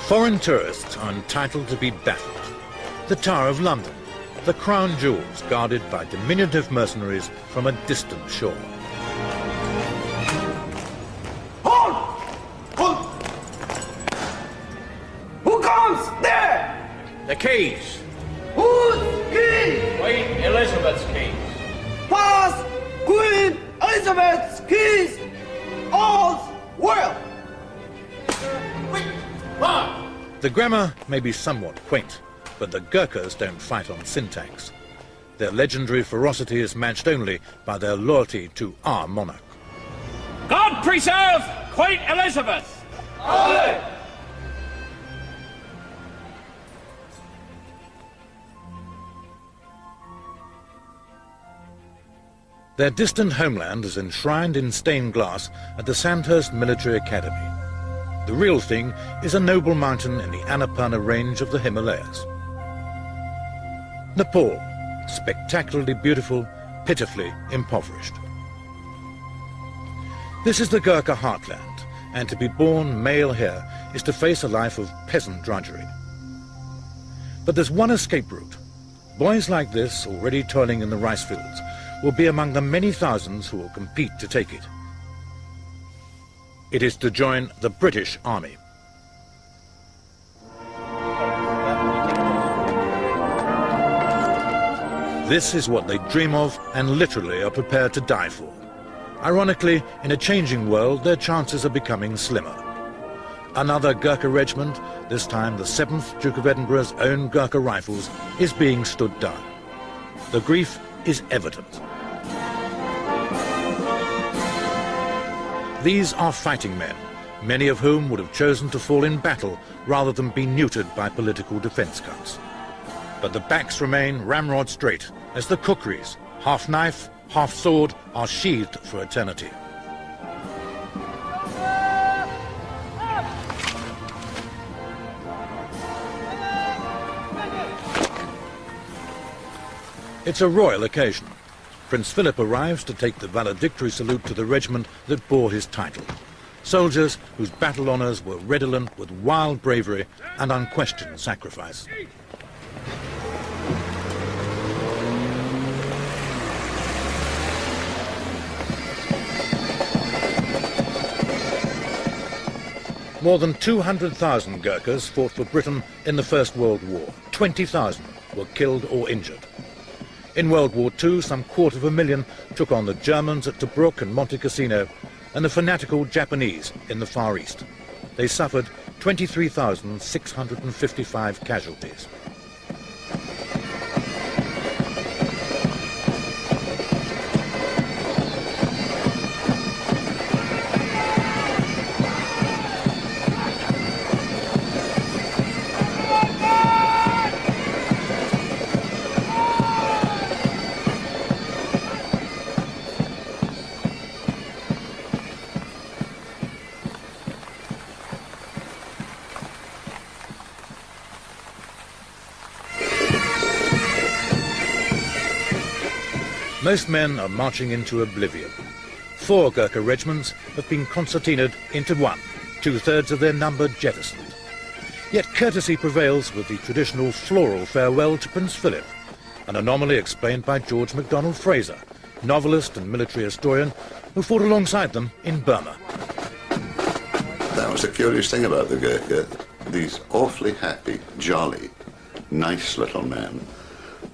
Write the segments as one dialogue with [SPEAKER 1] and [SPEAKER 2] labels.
[SPEAKER 1] Foreign tourists are entitled to be baffled. The Tower of London, the crown jewels guarded by diminutive mercenaries from a distant shore.
[SPEAKER 2] Hold! Hold! Who comes there?
[SPEAKER 3] The keys.
[SPEAKER 2] Whose keys?
[SPEAKER 3] Queen Elizabeth's keys.
[SPEAKER 2] Pass Queen Elizabeth's keys! All's well!
[SPEAKER 1] The grammar may be somewhat quaint, but the Gurkhas don't fight on syntax. Their legendary ferocity is matched only by their loyalty to our monarch.
[SPEAKER 3] God preserve Queen Elizabeth!
[SPEAKER 2] Aye.
[SPEAKER 1] Their distant homeland is enshrined in stained glass at the Sandhurst Military Academy. The real thing is a noble mountain in the Annapurna range of the Himalayas. Nepal, spectacularly beautiful, pitifully impoverished. This is the Gurkha heartland, and to be born male here is to face a life of peasant drudgery. But there's one escape route. Boys like this, already toiling in the rice fields, will be among the many thousands who will compete to take it. It is to join the British Army. This is what they dream of and literally are prepared to die for. Ironically, in a changing world, their chances are becoming slimmer. Another Gurkha regiment, this time the 7th Duke of Edinburgh's own Gurkha Rifles, is being stood down. The grief is evident. These are fighting men, many of whom would have chosen to fall in battle rather than be neutered by political defence cuts. But the backs remain ramrod straight as the khukuris, half knife, half sword, are sheathed for eternity. It's a royal occasion. Prince Philip arrives to take the valedictory salute to the regiment that bore his title. Soldiers whose battle honours were redolent with wild bravery and unquestioned sacrifice. More than 200,000 Gurkhas fought for Britain in the First World War. 20,000 were killed or injured. In World War II, some 250,000 took on the Germans at Tobruk and Monte Cassino and the fanatical Japanese in the Far East. They suffered 23,655 casualties. Most men are marching into oblivion. 4 Gurkha regiments have been concertinaed into one, 2/3 of their number jettisoned. Yet courtesy prevails with the traditional floral farewell to Prince Philip, an anomaly explained by George MacDonald Fraser, novelist and military historian who fought alongside them in Burma.
[SPEAKER 4] That was the curious thing about the Gurkha. These awfully happy, jolly, nice little men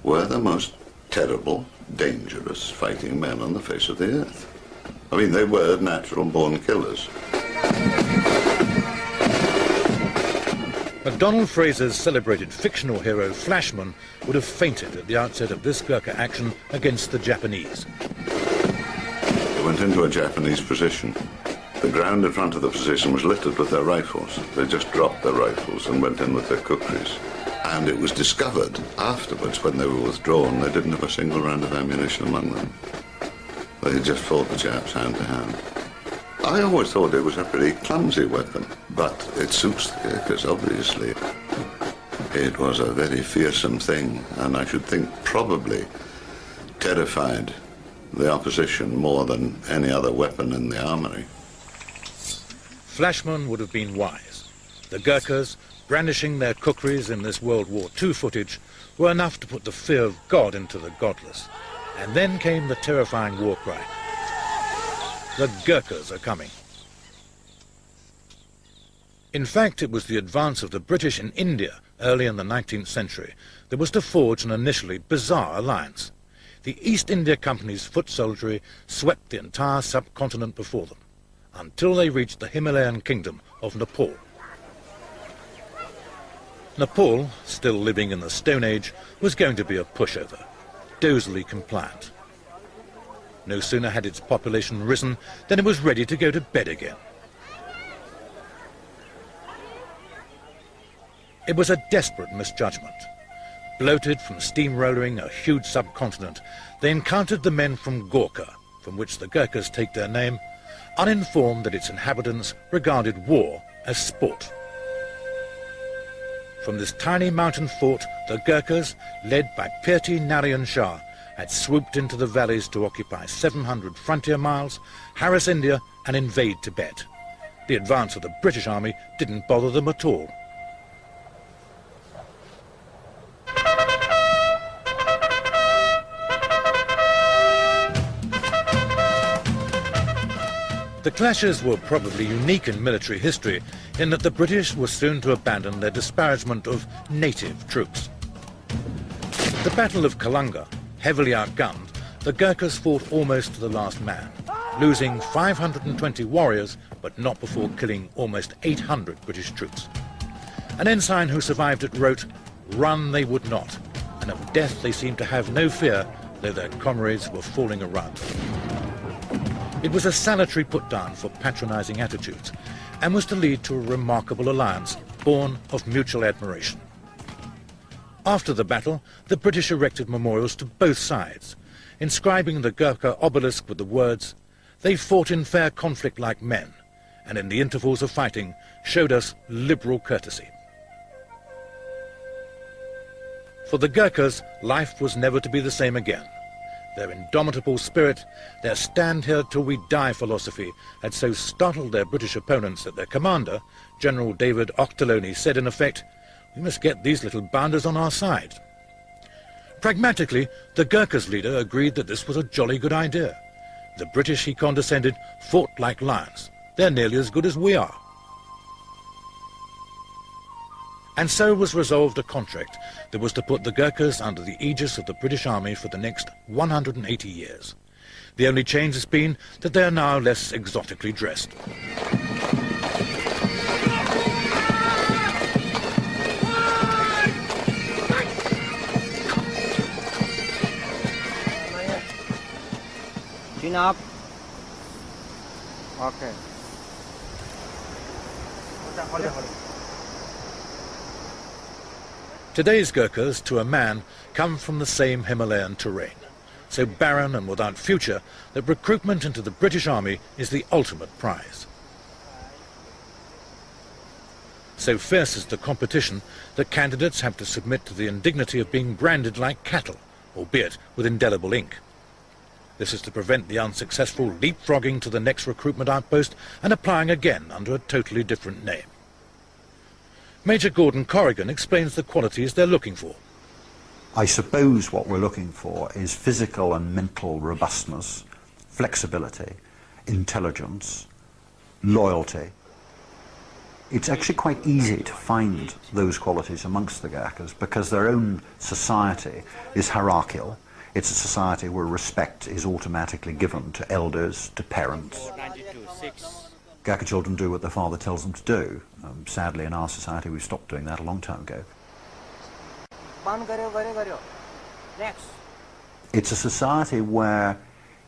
[SPEAKER 4] were the most terrible, dangerous fighting men on the face of the earth. I mean, they were natural-born killers.
[SPEAKER 1] MacDonald Fraser's celebrated fictional hero Flashman would have fainted at the outset of this Gurkha action against the Japanese.
[SPEAKER 4] They went into a Japanese position. The ground in front of the position was littered with their rifles. They just dropped their rifles and went in with their khukuris. And it was discovered afterwards, when they were withdrawn, they didn't have a single round of ammunition among them. They just fought the Japs hand to hand. I always thought it was a pretty clumsy weapon, but it suits the Gurkhas, obviously. It was a very fearsome thing, and I should think probably terrified the opposition more than any other weapon in the armoury.
[SPEAKER 1] Flashman would have been wise. The Gurkhas, brandishing their kukris in this World War II footage, were enough to put the fear of God into the godless. And then came the terrifying war cry. The Gurkhas are coming. In fact, it was the advance of the British in India early in the 19th century that was to forge an initially bizarre alliance. The East India Company's foot soldiery swept the entire subcontinent before them, until they reached the Himalayan kingdom of Nepal. Nepal, still living in the Stone Age, was going to be a pushover, dozily compliant. No sooner had its population risen than it was ready to go to bed again. It was a desperate misjudgment. Bloated from steamrolling a huge subcontinent, they encountered the men from Gorkha, from which the Gurkhas take their name, uninformed that its inhabitants regarded war as sport. From this tiny mountain fort, the Gurkhas, led by Pirti Narayan Shah, had swooped into the valleys to occupy 700 frontier miles, harass India and invade Tibet. The advance of the British army didn't bother them at all. The clashes were probably unique in military history in that the British were soon to abandon their disparagement of native troops. The Battle of Kalanga, heavily outgunned, the Gurkhas fought almost to the last man, losing 520 warriors, but not before killing almost 800 British troops. An ensign who survived it wrote, "Run they would not, and of death they seemed to have no fear, though their comrades were falling around them." It was a salutary put-down for patronising attitudes, and was to lead to a remarkable alliance born of mutual admiration. After the battle, the British erected memorials to both sides, inscribing the Gurkha obelisk with the words, "They fought in fair conflict like men, and in the intervals of fighting showed us liberal courtesy." For the Gurkhas, life was never to be the same again. Their indomitable spirit, their stand here till we die philosophy, had so startled their British opponents that their commander, General David Ochterlony, said in effect, "We must get these little bounders on our side." Pragmatically, the Gurkhas' leader agreed that this was a jolly good idea. The British, he condescended, fought like lions. They're nearly as good as we are. And so was resolved a contract that was to put the Gurkhas under the aegis of the British Army for the next 180 years. The only change has been that they are now less exotically dressed.
[SPEAKER 5] Chin up. Okay.
[SPEAKER 1] Today's Gurkhas, to a man, come from the same Himalayan terrain, so barren and without future that recruitment into the British Army is the ultimate prize. So fierce is the competition that candidates have to submit to the indignity of being branded like cattle, albeit with indelible ink. This is to prevent the unsuccessful leapfrogging to the next recruitment outpost and applying again under a totally different name. Major Gordon Corrigan explains the qualities they're looking for.
[SPEAKER 6] I suppose what we're looking for is physical and mental robustness, flexibility, intelligence, loyalty. It's actually quite easy to find those qualities amongst the Gurkhas because their own society is hierarchical. It's a society where respect is automatically given to elders, to parents. Gurkha children do what their father tells them to do. Sadly, in our society, we've stopped doing that a long time ago.
[SPEAKER 5] Next.
[SPEAKER 6] It's a society where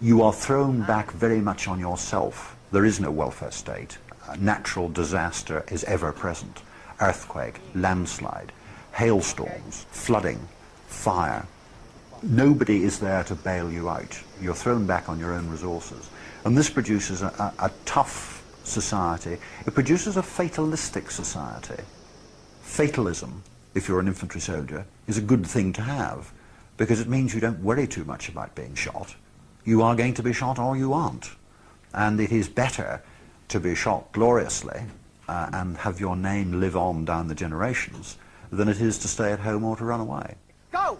[SPEAKER 6] you are thrown back very much on yourself. There is no welfare state. Natural disaster is ever present. Earthquake, landslide, hailstorms, flooding, fire. Nobody is there to bail you out. You're thrown back on your own resources. And this produces a tough society. It produces a fatalistic society. Fatalism, if you're an infantry soldier, is a good thing to have because it means you don't worry too much about being shot. You are going to be shot or you aren't. And it is better to be shot gloriously and have your name live on down the generations than it is to stay at home or to run away.
[SPEAKER 2] Go!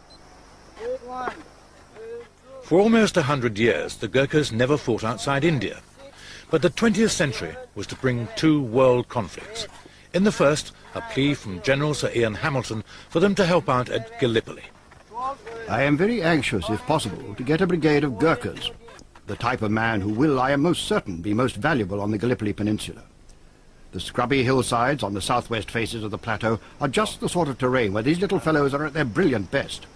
[SPEAKER 1] For almost 100 years, the Gurkhas never fought outside India. But the 20th century was to bring two world conflicts. In the first, a plea from General Sir Ian Hamilton for them to help out at Gallipoli.
[SPEAKER 7] I am very anxious, if possible, to get a brigade of Gurkhas, the type of man who will, I am most certain, be most valuable on the Gallipoli Peninsula. The scrubby hillsides on the southwest faces of the plateau are just the sort of terrain where these little fellows are at their brilliant best.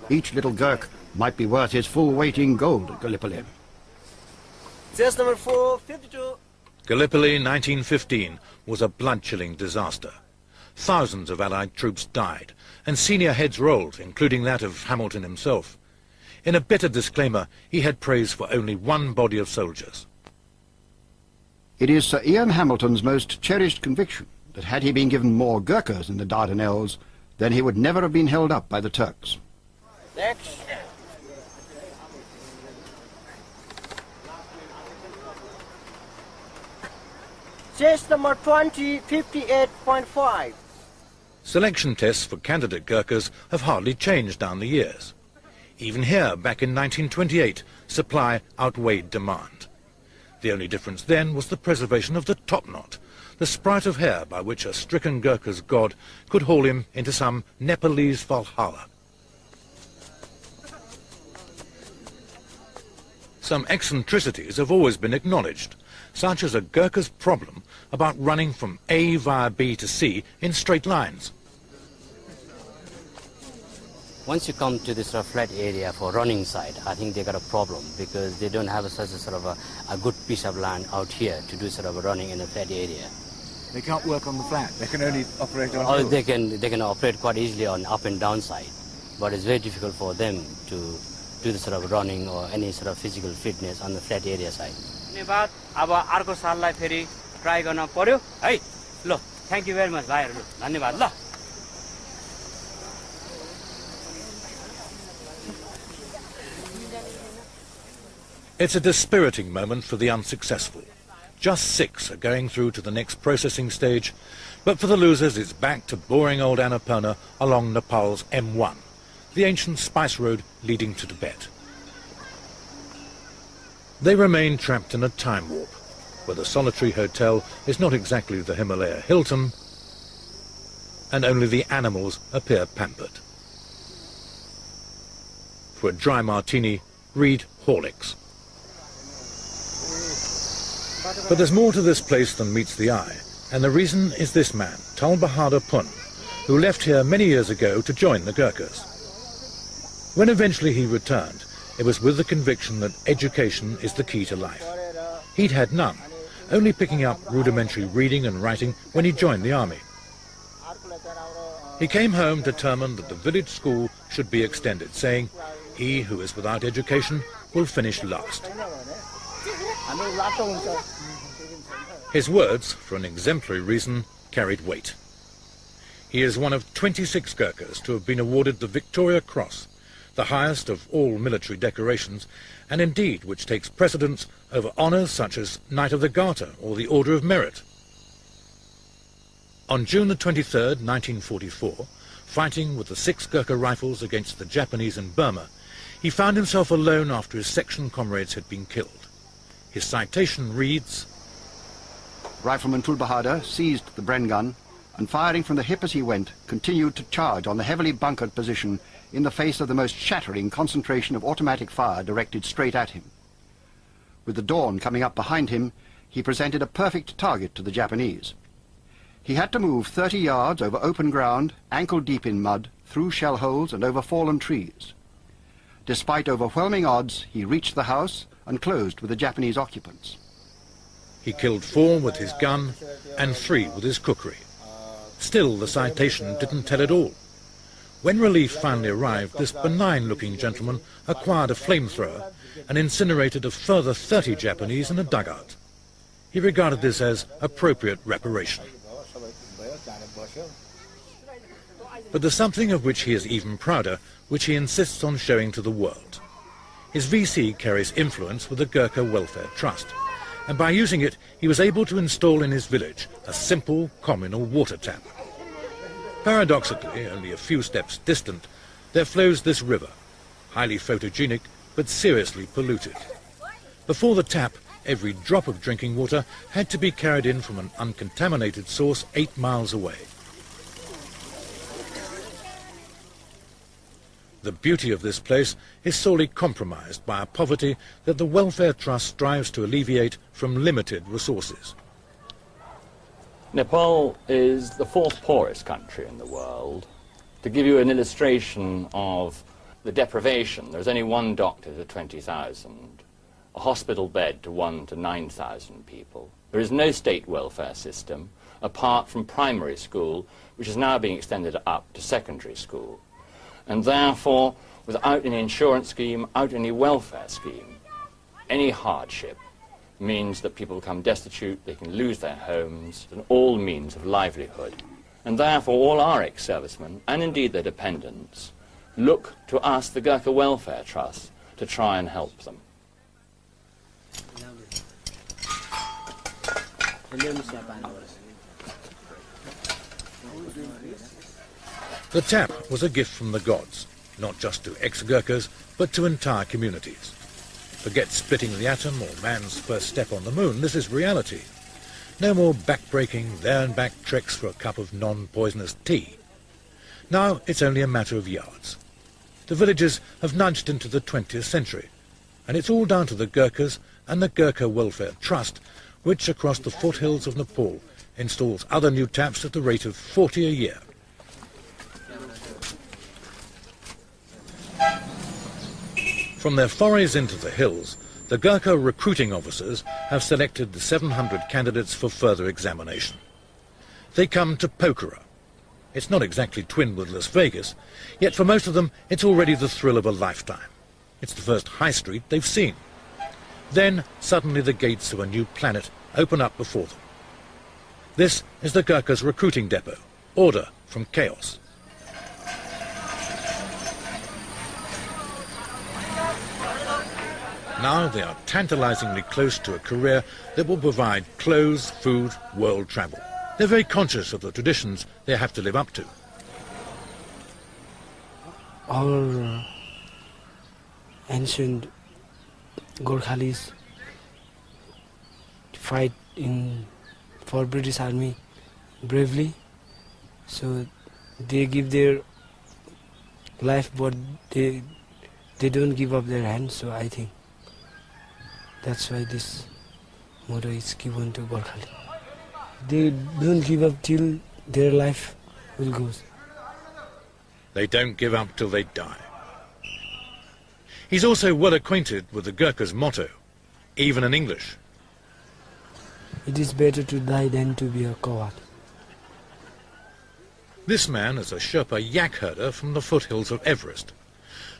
[SPEAKER 7] Each little Gurkha might be worth his full weight in gold at Gallipoli.
[SPEAKER 2] Chest number 452.
[SPEAKER 1] Gallipoli 1915 was a blood-chilling disaster. Thousands of Allied troops died, and senior heads rolled, including that of Hamilton himself. In a bitter disclaimer, he had praise for only one body of soldiers.
[SPEAKER 7] It is Sir Ian Hamilton's most cherished conviction that had he been given more Gurkhas in the Dardanelles, then he would never have been held up by the Turks.
[SPEAKER 5] Next. Chest number 2058.5.
[SPEAKER 1] Selection tests for candidate Gurkhas have hardly changed down the years. Even here, back in 1928, supply outweighed demand. The only difference then was the preservation of the topknot, the sprout of hair by which a stricken Gurkha's god could haul him into some Nepalese Valhalla. Some eccentricities have always been acknowledged, such as a Gurkha's problem about running from A via B to C in straight lines.
[SPEAKER 8] Once you come to this sort of flat area for running side, I think they got a problem because they don't have such a sort of a good piece of land out here to do sort of a running in a flat area.
[SPEAKER 9] They can't work on the flat. They can only operate on
[SPEAKER 8] hills. They can operate quite easily on up and down side, but it's very difficult for them to do the sort of running or any sort of physical fitness on the flat area side.
[SPEAKER 10] धन्यवाद अब अर्को साललाई फेरि try गर्न पर्यो है ल thank you very much भाइहरु धन्यवाद ल
[SPEAKER 1] It's a dispiriting moment for the unsuccessful. Just 6 are going through to the next processing stage, but for the losers it's back to boring old Annapurna along Nepal's M1, the ancient spice road leading to Tibet. They remain trapped in a time warp, where the solitary hotel is not exactly the Himalaya Hilton, and only the animals appear pampered. For a dry martini, read Horlicks. But there's more to this place than meets the eye, and the reason is this man, Tal Bahadur Pun, who left here many years ago to join the Gurkhas. When eventually he returned, it was with the conviction that education is the key to life. He'd had none, only picking up rudimentary reading and writing when he joined the army. He came home determined that the village school should be extended, saying, "He who is without education will finish last." His words, for an exemplary reason, carried weight. He is one of 26 Gurkhas to have been awarded the Victoria Cross, the highest of all military decorations, and indeed which takes precedence over honours such as Knight of the Garter or the Order of Merit. On June the 23rd, 1944, fighting with the 6 Gurkha rifles against the Japanese in Burma, he found himself alone after his section comrades had been killed. His citation reads,
[SPEAKER 7] Rifleman Tul Bahadur seized the Bren gun and, firing from the hip as he went, continued to charge on the heavily bunkered position in the face of the most shattering concentration of automatic fire directed straight at him. With the dawn coming up behind him, he presented a perfect target to the Japanese. He had to move 30 yards over open ground, ankle-deep in mud, through shell holes and over fallen trees. Despite overwhelming odds, he reached the house and closed with the Japanese occupants.
[SPEAKER 1] He killed 4 with his gun and 3 with his khukuri. Still, the citation didn't tell it all. When relief finally arrived, this benign-looking gentleman acquired a flamethrower and incinerated a further 30 Japanese in a dugout. He regarded this as appropriate reparation. But there's something of which he is even prouder, which he insists on showing to the world. His VC carries influence with the Gurkha Welfare Trust, and by using it he was able to install in his village a simple communal water tap. Paradoxically, only a few steps distant, there flows this river, highly photogenic but seriously polluted. Before the tap, every drop of drinking water had to be carried in from an uncontaminated source 8 miles away. The beauty of this place is sorely compromised by a poverty that the Welfare Trust strives to alleviate from limited resources.
[SPEAKER 11] Nepal is the 4th poorest country in the world. To give you an illustration of the deprivation, there's only one doctor to 20,000, a hospital bed to 1 to 9,000 people. There is no state welfare system apart from primary school, which is now being extended up to secondary school. And therefore, without any insurance scheme, without any welfare scheme, any hardship means that people become destitute, they can lose their homes and all means of livelihood. And therefore all our ex-servicemen, and indeed their dependents, look to us, the Gurkha Welfare Trust, to try and help them.
[SPEAKER 1] The tap was a gift from the gods, not just to ex-Gurkhas, but to entire communities. Forget splitting the atom or man's first step on the moon, this is reality. No more back-breaking, there-and-back treks for a cup of non-poisonous tea. Now it's only a matter of yards. The villages have nudged into the 20th century, and it's all down to the Gurkhas and the Gurkha Welfare Trust, which across the foothills of Nepal installs other new taps at the rate of 40 a year. From their forays into the hills, the Gurkha recruiting officers have selected the 700 candidates for further examination. They come to Pokhara. It's not exactly twinned with Las Vegas, yet for most of them it's already the thrill of a lifetime. It's the first high street they've seen. Then suddenly the gates of a new planet open up before them. This is the Gurkhas' recruiting depot, order from chaos. Now they are tantalizingly close to a career that will provide clothes, food, world travel. They're very conscious of the traditions they have to live up to.
[SPEAKER 12] Our ancient Gorkhalis fight for British Army bravely, so they give their life, but they don't give up their hands, so I think that's why this motto is given to Gorkhali. They don't give up till their life will go.
[SPEAKER 1] They don't give up till they die. He's also well acquainted with the Gurkha's motto, even in English.
[SPEAKER 12] It is better to die than to be a coward.
[SPEAKER 1] This man is a Sherpa yak herder from the foothills of Everest.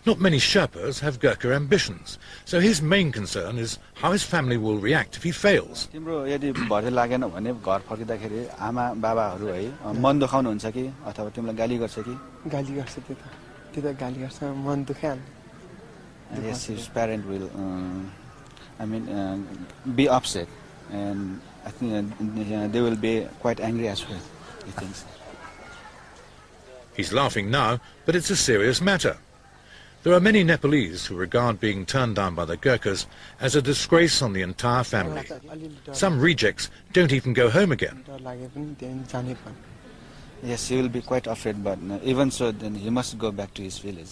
[SPEAKER 1] Not many Sherpas have Gurkha ambitions, so his main concern is how his family will react if he fails.
[SPEAKER 13] तिम्रो यदि भर्ती लागेन भने घर फर्किँदाखेरि आमा बाबाहरु है मन दुखाउनु हुन्छ कि अथवा तिमीलाई गाली गर्छ कि
[SPEAKER 14] गाली गर्छ त्यो त गाली गर्छ मन दुखान.
[SPEAKER 13] Yes, his parent will be upset, and I think they will be quite angry as well, he thinks.
[SPEAKER 1] He's laughing now, but it's a serious matter. There are many Nepalese who regard being turned down by the Gurkhas as a disgrace on the entire family. Some rejects don't even go home again.
[SPEAKER 13] Yes, he will be quite afraid, but even so, then he must go back to his village.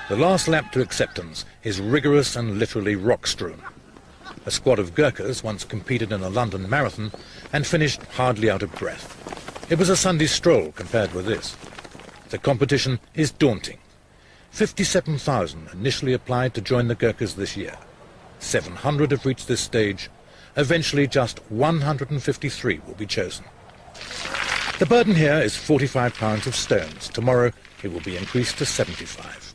[SPEAKER 1] The last lap to acceptance is rigorous and literally rock-strewn. A squad of Gurkhas once competed in a London marathon and finished hardly out of breath. It was a Sunday stroll compared with this. The competition is daunting. 57,000 initially applied to join the Gurkhas this year. 700 have reached this stage. Eventually just 153 will be chosen. The burden here is 45 pounds of stones. Tomorrow it will be increased to 75.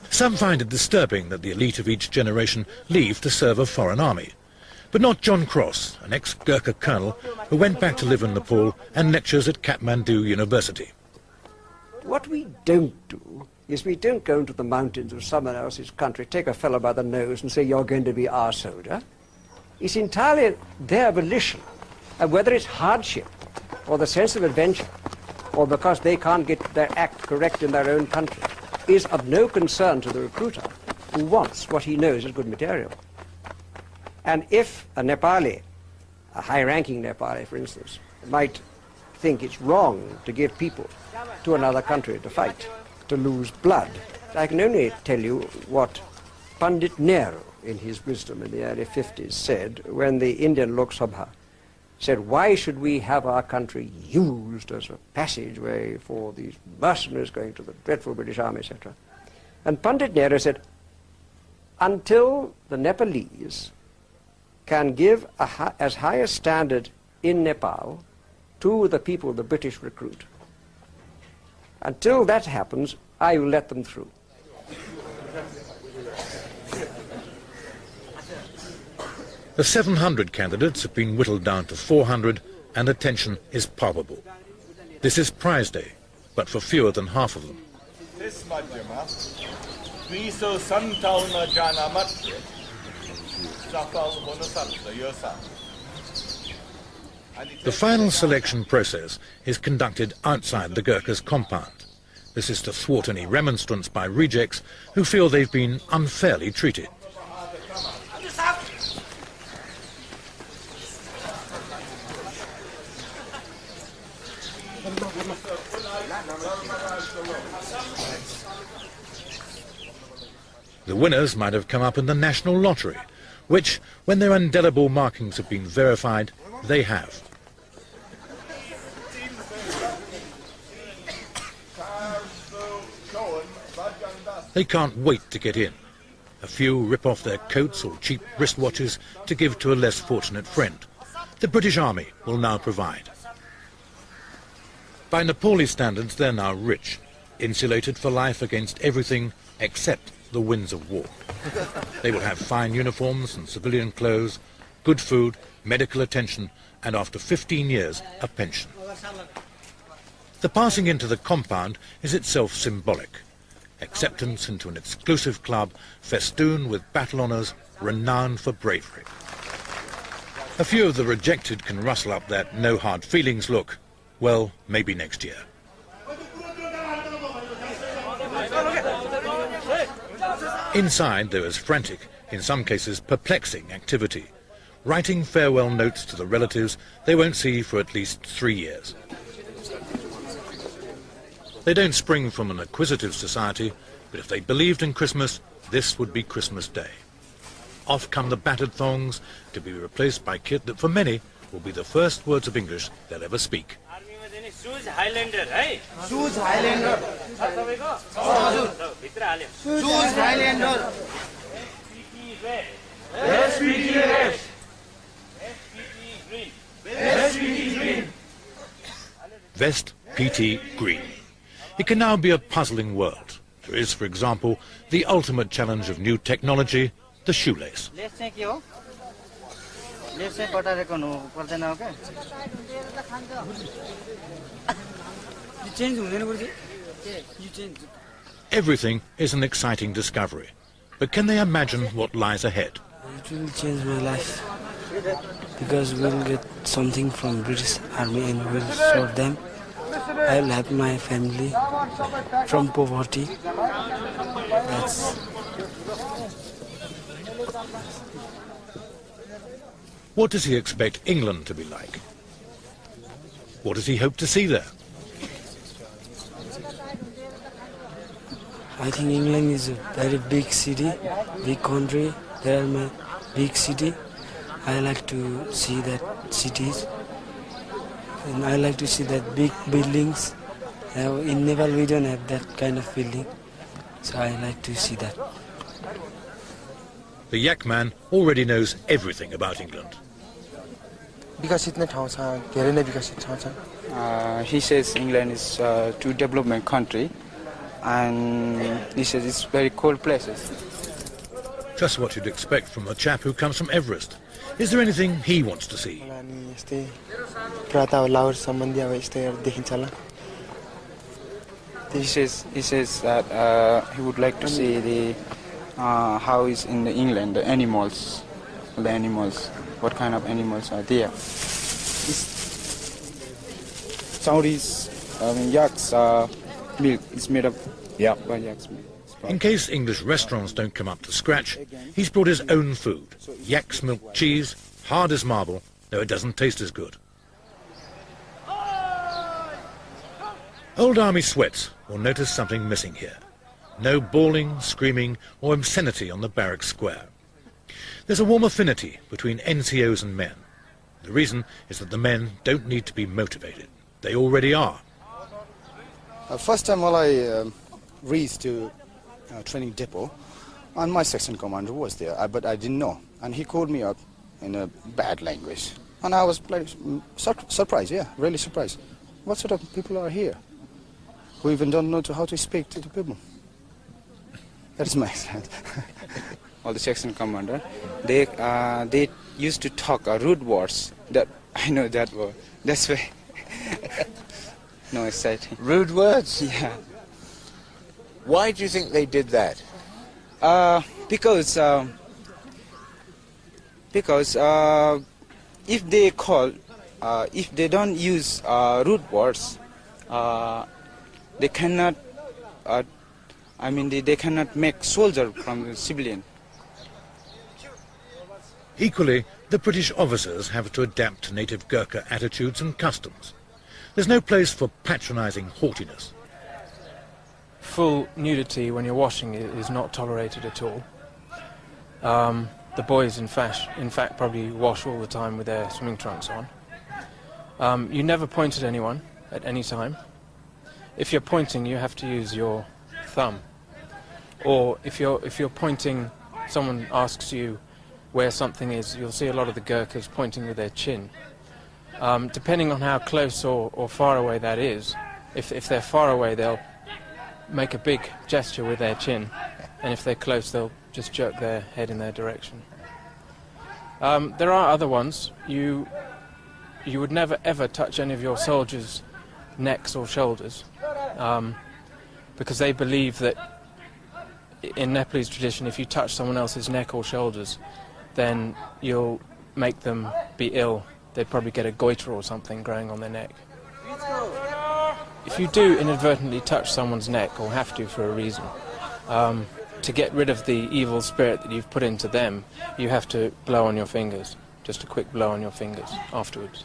[SPEAKER 1] Some find it disturbing that the elite of each generation leave to serve a foreign army. But not John Cross, an ex-Gurkha colonel who went back to live in Nepal and lectures at Kathmandu University.
[SPEAKER 15] what we don't do is we don't go into the mountains of someone else's country, take a fellow by the nose and say, you're going to be our soldier. It's entirely their volition. And whether it's hardship or the sense of adventure or because they can't get their act correct in their own country is of no concern to the recruiter who wants what he knows is good material. And if a Nepali, a high-ranking Nepali, for instance, might think it's wrong to give people to another country to fight, to lose blood, I can only tell you what Pandit Nehru, in his wisdom in the early 50s, said when the Indian Lok Sabha said, why should we have our country used as a passageway for these mercenaries going to the dreadful British Army, etc. And Pandit Nehru said, until the Nepalese can give as high a standard in Nepal to the people the British recruit, until that happens, I will let them through.
[SPEAKER 1] The 700 candidates have been whittled down to 400 and attention is palpable. This is prize day, but for fewer than half of them. The final selection process is conducted outside the Gurkha's compound. This is to thwart any remonstrance by rejects who feel they've been unfairly treated. The winners might have come up in the national lottery, which, when their indelible markings have been verified, they have. They can't wait to get in. A few rip off their coats or cheap wristwatches to give to a less fortunate friend. The British Army will now provide. By Nepali standards, they're now rich, insulated for life against everything except the winds of war. They will have fine uniforms and civilian clothes, good food, medical attention, and after 15 years, a pension. The passing into the compound is itself symbolic. Acceptance into an exclusive club festooned with battle honours renowned for bravery. A few of the rejected can rustle up that no hard feelings look. Well, maybe next year. Inside there is frantic, in some cases perplexing activity, writing farewell notes to the relatives they won't see for at least 3 years. They don't spring from an acquisitive society, but if they believed in Christmas, this would be Christmas Day. Off come the battered thongs, to be replaced by kit that for many will be the first words of English they'll ever speak.
[SPEAKER 10] Shoes Highlander, hey?
[SPEAKER 2] Shoes Highlander. Shoes Highlander.
[SPEAKER 10] SPT red.
[SPEAKER 2] SPT green.
[SPEAKER 1] Vest, PT, green. It can now be a puzzling world. There is, for example, the ultimate challenge of new technology, the shoelace. Everything is an exciting discovery. But can they imagine what lies ahead?
[SPEAKER 12] It will change my life because we'll get something from British Army and we'll serve them. I'll help my family from poverty.
[SPEAKER 1] What does he expect England to be like? What does he hope to see there?
[SPEAKER 12] I think England is a very big city, big country. They are my big city. I like to see that cities. And I like to see that big buildings. In Nepal we don't have that kind of building. So I like to see that.
[SPEAKER 1] The Yak man already knows everything about England.
[SPEAKER 14] He says England is a development country, and he says it's very cold places.
[SPEAKER 1] Just what you'd expect from a chap who comes from Everest. Is there anything he wants to see?
[SPEAKER 14] He says that he would like to see the how is in the England the animals, what kind of animals are there. Saudis, yaks milk is made up by yak's milk.
[SPEAKER 1] In case English restaurants don't come up to scratch, he's brought his own food. Yak's milk cheese, hard as marble, though it doesn't taste as good. Old Army sweats will notice something missing here. No bawling, screaming or obscenity on the barracks square. There's a warm affinity between NCOs and men. The reason is that the men don't need to be motivated. They already are.
[SPEAKER 16] First time while I reached to training depot, and my section commander was there, but I didn't know. And he called me up in a bad language. And I was like, surprised, yeah, really surprised. What sort of people are here who even don't know how to speak to the people? That is my experience.
[SPEAKER 14] All the section commander, they used to talk rude words. That I know that word. That's why. No exciting.
[SPEAKER 17] Rude words?
[SPEAKER 14] Yeah.
[SPEAKER 17] Why do you think they did that?
[SPEAKER 14] Because if they call, if they don't use rude words, they cannot. They cannot make soldier from the civilian.
[SPEAKER 1] Equally, the British officers have to adapt to native Gurkha attitudes and customs. There's no place for patronising haughtiness.
[SPEAKER 18] Full nudity when you're washing is not tolerated at all. The boys, in fact, probably wash all the time with their swimming trunks on. You never point at anyone at any time. If you're pointing, you have to use your thumb. Or if you're pointing, someone asks you where something is, you'll see a lot of the Gurkhas pointing with their chin. Depending on how close or far away that is, if they're far away, they'll make a big gesture with their chin, and if they're close, they'll just jerk their head in their direction. There are other ones. You would never ever touch any of your soldiers' necks or shoulders, because they believe that in Nepalese tradition, if you touch someone else's neck or shoulders, then you'll make them be ill. They'd probably get a goiter or something growing on their neck. If you do inadvertently touch someone's neck, or have to for a reason, to get rid of the evil spirit that you've put into them, you have to blow on your fingers. Just a quick blow on your fingers afterwards.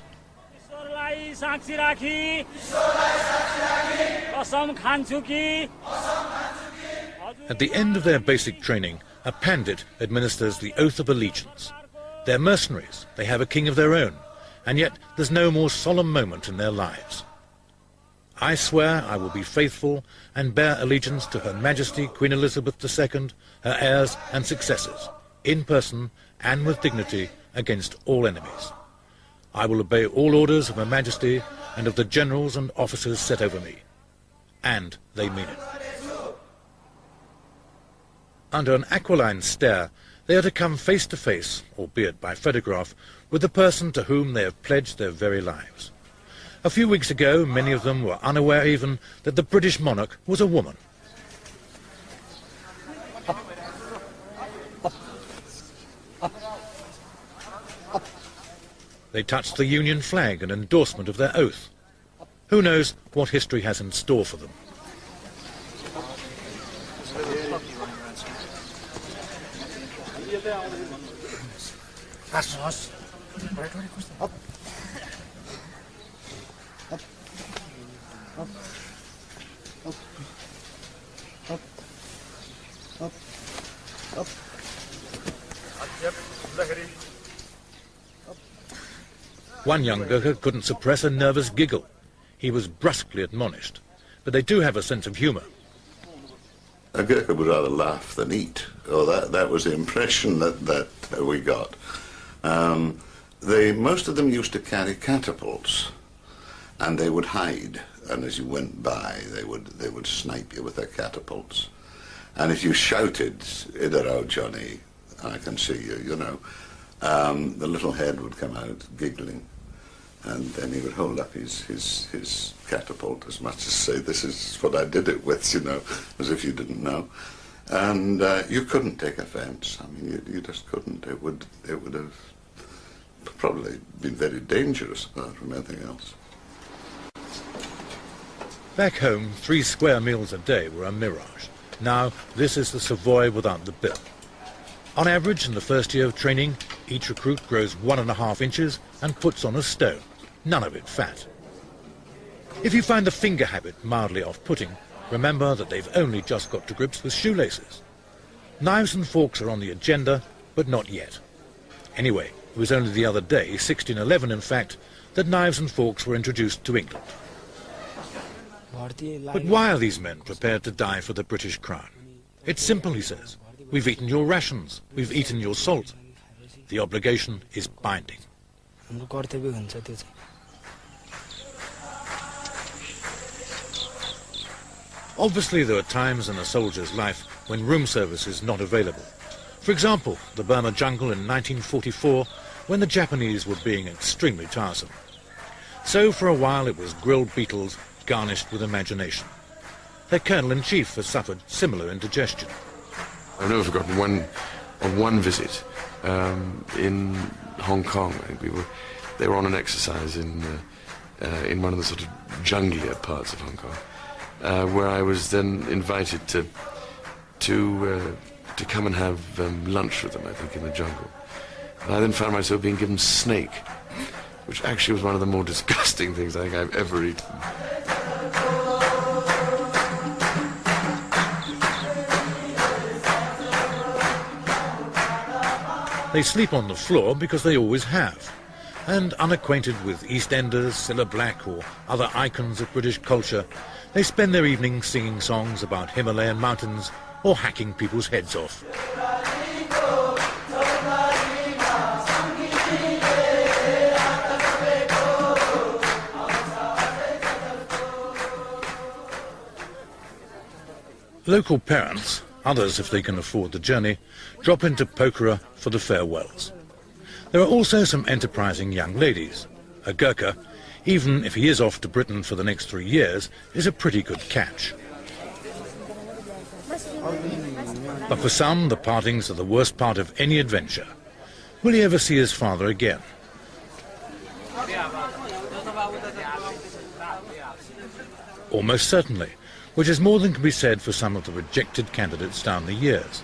[SPEAKER 1] At the end of their basic training, a pandit administers the oath of allegiance. They're mercenaries, they have a king of their own, and yet there's no more solemn moment in their lives. I swear I will be faithful and bear allegiance to Her Majesty Queen Elizabeth II, her heirs and successors, in person and with dignity against all enemies. I will obey all orders of Her Majesty and of the generals and officers set over me. And they mean it. Under an aquiline stare, they are to come face to face, albeit by photograph, with the person to whom they have pledged their very lives. A few weeks ago, many of them were unaware even that the British monarch was a woman. They touched the Union flag, an endorsement of their oath. Who knows what history has in store for them? One young Gurkha couldn't suppress a nervous giggle. He was brusquely admonished. But they do have a sense of humour.
[SPEAKER 4] A Gurkha would rather laugh than eat. Or that was the impression that we got. Most of them used to carry catapults, and they would hide. And as you went by, they would snipe you with their catapults. And if you shouted, "Idaro, Johnny, I can see you," you know, the little head would come out giggling. And then he would hold up his catapult as much as say, this is what I did it with, you know, as if you didn't know. And you couldn't take offence. I mean, you just couldn't. It would have probably been very dangerous apart from anything else.
[SPEAKER 1] Back home, 3 square meals a day were a mirage. Now, this is the Savoy without the bill. On average, in the first year of training, each recruit grows 1.5 inches and puts on a stone, none of it fat. If you find the finger habit mildly off-putting, remember that they've only just got to grips with shoelaces. Knives and forks are on the agenda, but not yet. Anyway, it was only the other day, 1611 in fact, that knives and forks were introduced to England. But why are these men prepared to die for the British crown? It's simple, he says. We've eaten your rations. We've eaten your salt. The obligation is binding. Obviously, there are times in a soldier's life when room service is not available. For example, the Burma jungle in 1944, when the Japanese were being extremely tiresome. So for a while it was grilled beetles garnished with imagination. Their colonel-in-chief has suffered similar indigestion.
[SPEAKER 19] I've never forgotten one visit in Hong Kong. They were on an exercise in one of the sort of junglier parts of Hong Kong, where I was then invited to come and have lunch with them, I think, in the jungle. And I then found myself being given snake, which actually was one of the more disgusting things I think I've ever eaten.
[SPEAKER 1] They sleep on the floor because they always have. And unacquainted with EastEnders, Cilla Black or other icons of British culture, they spend their evenings singing songs about Himalayan mountains or hacking people's heads off. Local parents, others if they can afford the journey, drop into Pokhara for the farewells. There are also some enterprising young ladies. A Gurkha, even if he is off to Britain for the next 3 years, is a pretty good catch. But for some, the partings are the worst part of any adventure. Will he ever see his father again? Almost certainly, which is more than can be said for some of the rejected candidates down the years.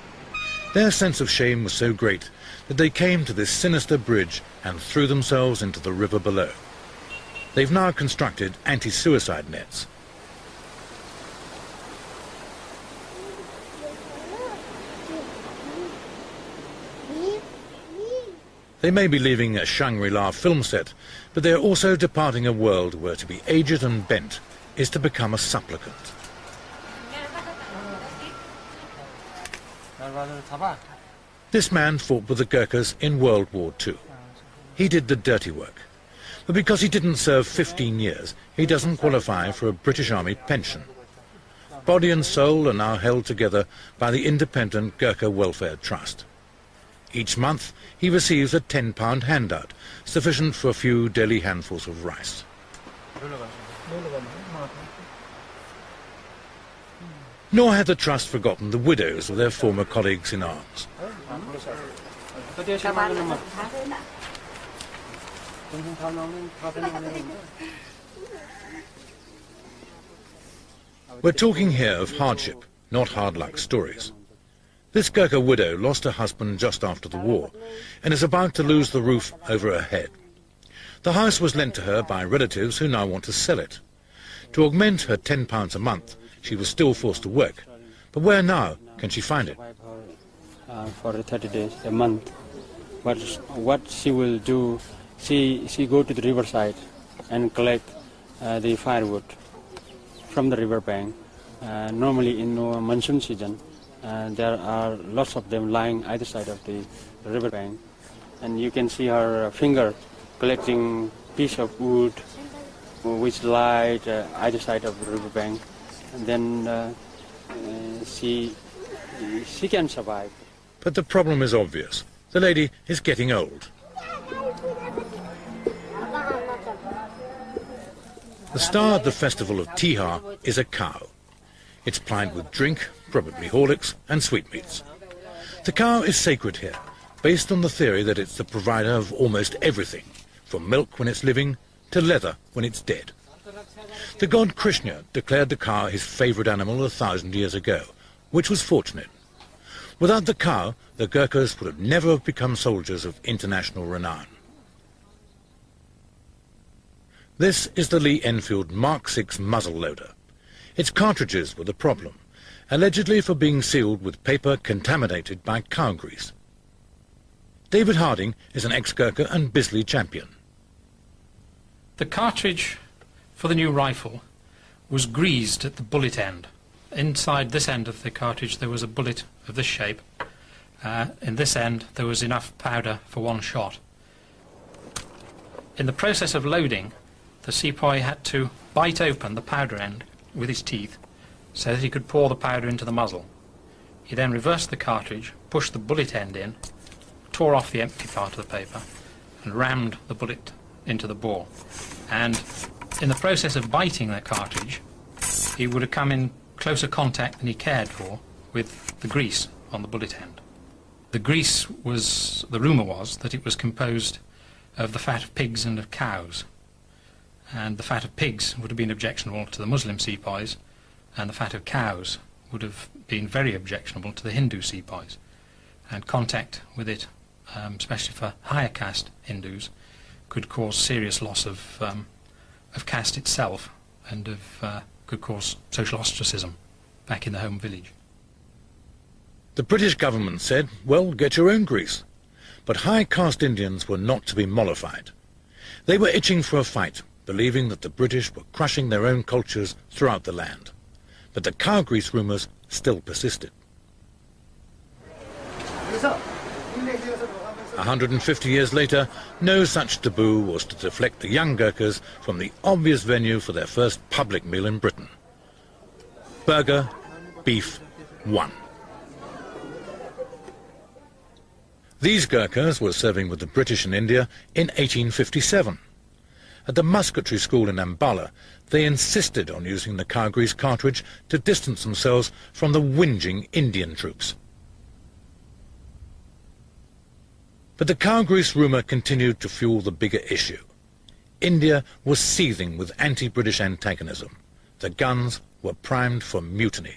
[SPEAKER 1] Their sense of shame was so great that they came to this sinister bridge and threw themselves into the river below. They've now constructed anti-suicide nets. They may be leaving a Shangri-La film set, but they are also departing a world where to be aged and bent is to become a supplicant. This man fought with the Gurkhas in World War II. He did the dirty work. But because he didn't serve 15 years, he doesn't qualify for a British Army pension. Body and soul are now held together by the Independent Gurkha Welfare Trust. Each month, he receives a £10 handout, sufficient for a few daily handfuls of rice. Nor had the Trust forgotten the widows of their former colleagues in arms. We're talking here of hardship, not hard luck stories. This Gurkha widow lost her husband just after the war and is about to lose the roof over her head. The house was lent to her by relatives who now want to sell it. To augment her £10 a month, she was still forced to work. But where now can she find it?
[SPEAKER 20] For 30 days, a month. But what she will do, she go to the riverside and collect the firewood from the riverbank. Normally in monsoon season, there are lots of them lying either side of the riverbank. And you can see her finger collecting piece of wood which lie either side of the riverbank. And then she can survive.
[SPEAKER 1] But the problem is obvious. The lady is getting old. The star at the festival of Tihar is a cow. It's plied with drink, probably Horlicks, and sweetmeats. The cow is sacred here, based on the theory that it's the provider of almost everything, from milk when it's living to leather when it's dead. The god Krishna declared the cow his favourite animal 1,000 years ago, which was fortunate. Without the cow, the Gurkhas would have never have become soldiers of international renown. This is the Lee Enfield Mark VI muzzle loader. Its cartridges were the problem, allegedly for being sealed with paper contaminated by cow grease. David Harding is an ex-Gurkha and Bisley champion.
[SPEAKER 21] The cartridge for the new rifle was greased at the bullet end. Inside this end of the cartridge there was a bullet of this shape. In this end there was enough powder for one shot. In the process of loading, the sepoy had to bite open the powder end with his teeth so that he could pour the powder into the muzzle. He then reversed the cartridge, pushed the bullet end in, tore off the empty part of the paper and rammed the bullet into the bore. And in the process of biting the cartridge, he would have come in closer contact than he cared for with the grease on the bullet end. The grease was, the rumour was, that it was composed of the fat of pigs and of cows. And the fat of pigs would have been objectionable to the Muslim sepoys, and the fat of cows would have been very objectionable to the Hindu sepoys. And contact with it, especially for higher caste Hindus, could cause serious loss of caste itself, and could cause social ostracism back in the home village.
[SPEAKER 1] The British government said, well, get your own grease. But high caste Indians were not to be mollified. They were itching for a fight, believing that the British were crushing their own cultures throughout the land. But the cow grease rumours still persisted. 150 years later, no such taboo was to deflect the young Gurkhas from the obvious venue for their first public meal in Britain. Burger, beef, one. These Gurkhas were serving with the British in India in 1857. At the musketry school in Ambala, they insisted on using the cow grease cartridge to distance themselves from the whinging Indian troops. But the cow grease rumour continued to fuel the bigger issue. India was seething with anti-British antagonism. The guns were primed for mutiny.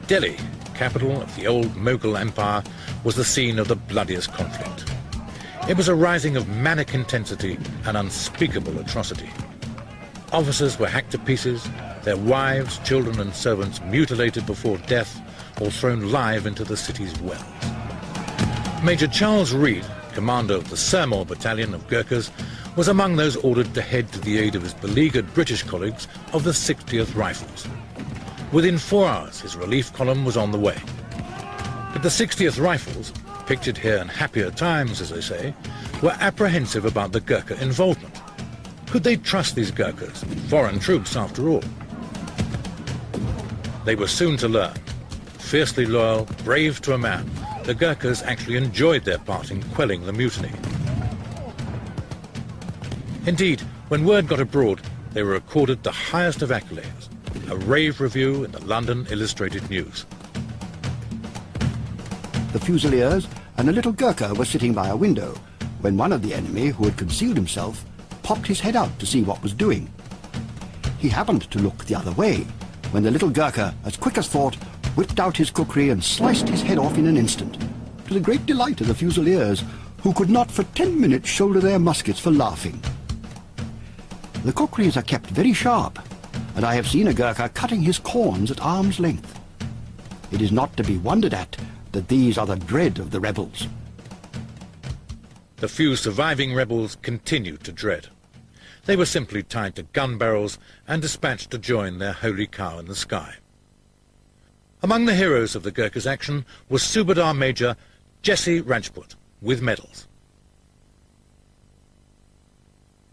[SPEAKER 1] Delhi, capital of the old Mughal Empire, was the scene of the bloodiest conflict. It was a rising of manic intensity and unspeakable atrocity. Officers were hacked to pieces, their wives, children and servants mutilated before death or thrown live into the city's wells. Major Charles Reed, commander of the Sirmaur battalion of Gurkhas, was among those ordered to head to the aid of his beleaguered British colleagues of the 60th Rifles. Within 4 hours, his relief column was on the way. But the 60th Rifles, pictured here in happier times, as they say, were apprehensive about the Gurkha involvement. Could they trust these Gurkhas, foreign troops after all? They were soon to learn. Fiercely loyal, brave to a man, the Gurkhas actually enjoyed their part in quelling the mutiny. Indeed, when word got abroad, they were accorded the highest of accolades, a rave review in the London Illustrated News.
[SPEAKER 7] The Fusiliers and a little Gurkha were sitting by a window when one of the enemy, who had concealed himself, popped his head out to see what was doing. He happened to look the other way when the little Gurkha, as quick as thought, whipped out his khukuri and sliced his head off in an instant, to the great delight of the Fusiliers, who could not for 10 minutes shoulder their muskets for laughing. The khukuris are kept very sharp, and I have seen a Gurkha cutting his corns at arm's length. It is not to be wondered at that these are the dread of the rebels.
[SPEAKER 1] The few surviving rebels continued to dread. They were simply tied to gun barrels and dispatched to join their holy cow in the sky. Among the heroes of the Gurkhas' action was Subadar Major Jesse Rajput, with medals.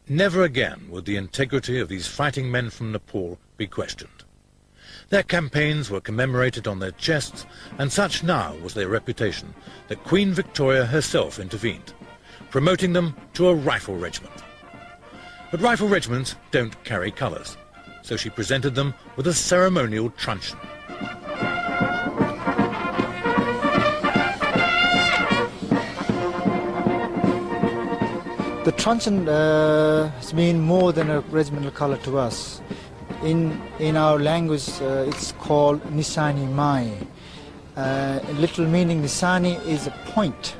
[SPEAKER 1] Never again would the integrity of these fighting men from Nepal be questioned. Their campaigns were commemorated on their chests, and such now was their reputation that Queen Victoria herself intervened, promoting them to a rifle regiment. But rifle regiments don't carry colours, so she presented them with a ceremonial truncheon.
[SPEAKER 3] The truncheon has been more than a regimental colour to us. In our language, it's called Nisani Mai. Literal meaning, Nisani is a point,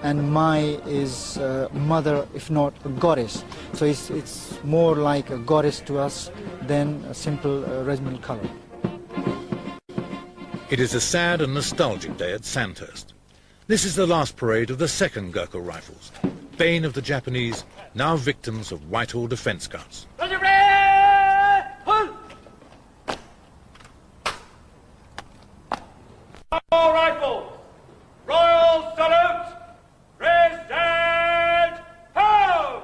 [SPEAKER 3] and Mai is mother, if not a goddess. So it's more like a goddess to us than a simple regimental colour.
[SPEAKER 1] It is a sad and nostalgic day at Sandhurst. This is the last parade of the 2nd Gurkha Rifles, bane of the Japanese, now victims of Whitehall defence guards.
[SPEAKER 2] All rifles! Royal salute! Present! Ho!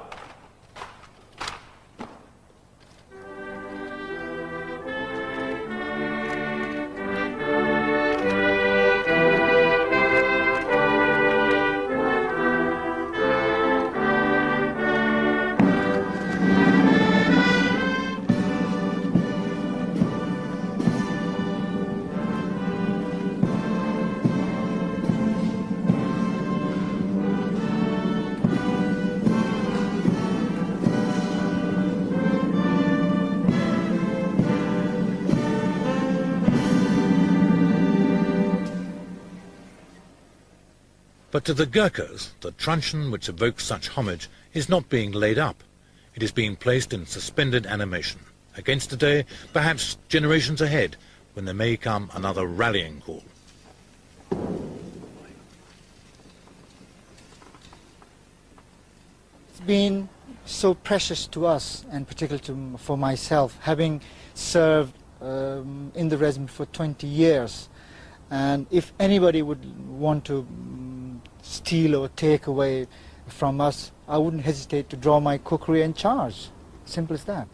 [SPEAKER 1] But to the Gurkhas, the truncheon which evokes such homage is not being laid up. It is being placed in suspended animation, against a day, perhaps generations ahead, when there may come another rallying call.
[SPEAKER 3] It's been so precious to us, and particularly for myself, having served in the regiment for 20 years. And if anybody would want to steal or take away from us, I wouldn't hesitate to draw my khukuri and charge. Simple as that.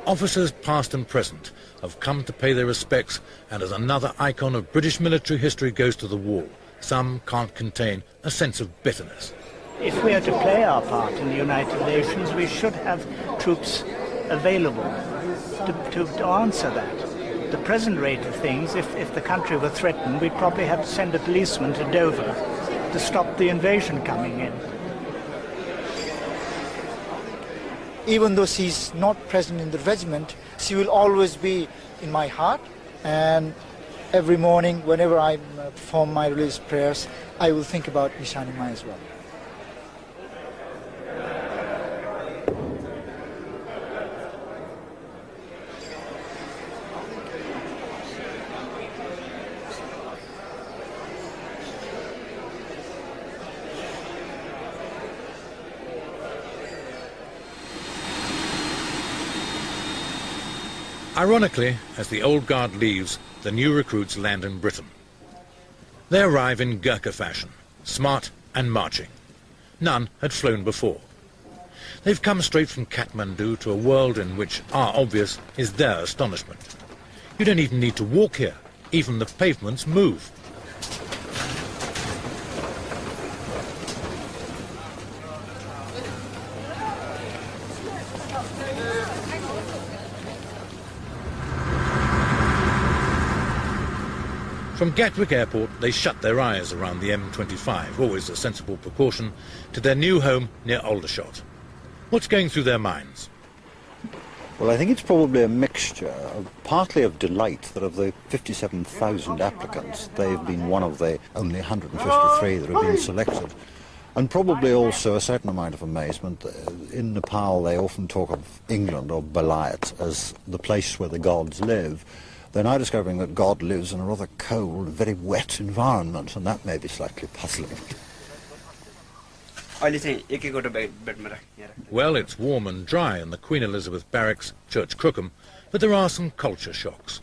[SPEAKER 1] Officers past and present have come to pay their respects, and as another icon of British military history goes to the wall, some can't contain a sense of bitterness.
[SPEAKER 22] If we are to play our part in the United Nations, we should have troops available to answer that. The present rate of things, if the country were threatened, we'd probably have to send a policeman to Dover to stop the invasion coming in.
[SPEAKER 3] Even though she's not present in the regiment, she will always be in my heart. And every morning, whenever I perform my religious prayers, I will think about Nishani Mai as well.
[SPEAKER 1] Ironically, as the old guard leaves, the new recruits land in Britain. They arrive in Gurkha fashion, smart and marching. None had flown before. They've come straight from Kathmandu to a world in which our obvious is their astonishment. You don't even need to walk here. Even the pavements move. From Gatwick Airport, they shut their eyes around the M25, always a sensible precaution, to their new home near Aldershot. What's going through their minds?
[SPEAKER 6] Well, I think it's probably a mixture, partly of delight that of the 57,000 applicants, they've been one of the only 153 that have been selected. And probably also a certain amount of amazement. In Nepal, they often talk of England or Balayat as the place where the gods live. They're now discovering that God lives in a rather cold, very wet environment, and that may be slightly puzzling.
[SPEAKER 1] Well, it's warm and dry in the Queen Elizabeth Barracks, Church Crookham, but there are some culture shocks.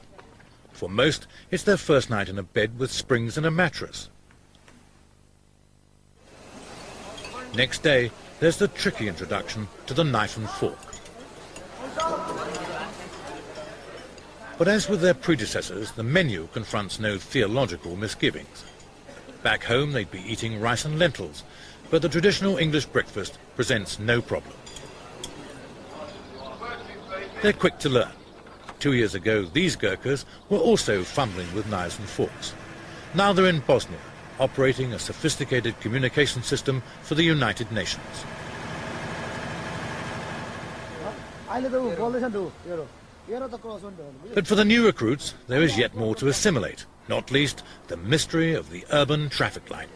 [SPEAKER 1] For most, it's their first night in a bed with springs and a mattress. Next day, there's the tricky introduction to the knife and fork. But as with their predecessors, the menu confronts no theological misgivings. Back home they'd be eating rice and lentils, but the traditional English breakfast presents no problem. They're quick to learn. 2 years ago, these Gurkhas were also fumbling with knives and forks. Now they're in Bosnia, operating a sophisticated communication system for the United Nations. But for the new recruits, there is yet more to assimilate, not least the mystery of the urban traffic light.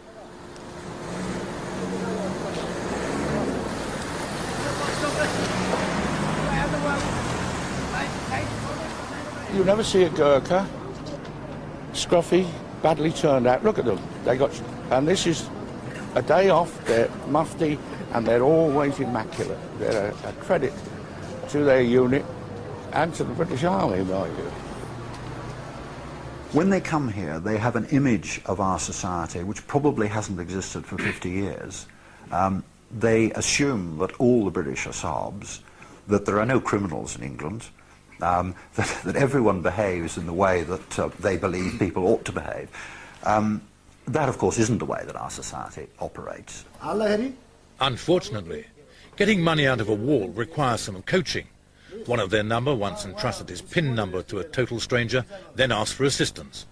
[SPEAKER 5] You never see a Gurkha, scruffy, badly turned out. Look at them. And this is a day off, they're mufti, and they're always immaculate. They're a credit to their unit and to the British Army, mind you.
[SPEAKER 6] When they come here, they have an image of our society which probably hasn't existed for 50 years. They assume that all the British are Serbs, that there are no criminals in England, that everyone behaves in the way that they believe people ought to behave. That, of course, isn't the way that our society operates.
[SPEAKER 1] Unfortunately, getting money out of a wall requires some coaching. One of their number once entrusted his PIN number to a total stranger, then asked for assistance.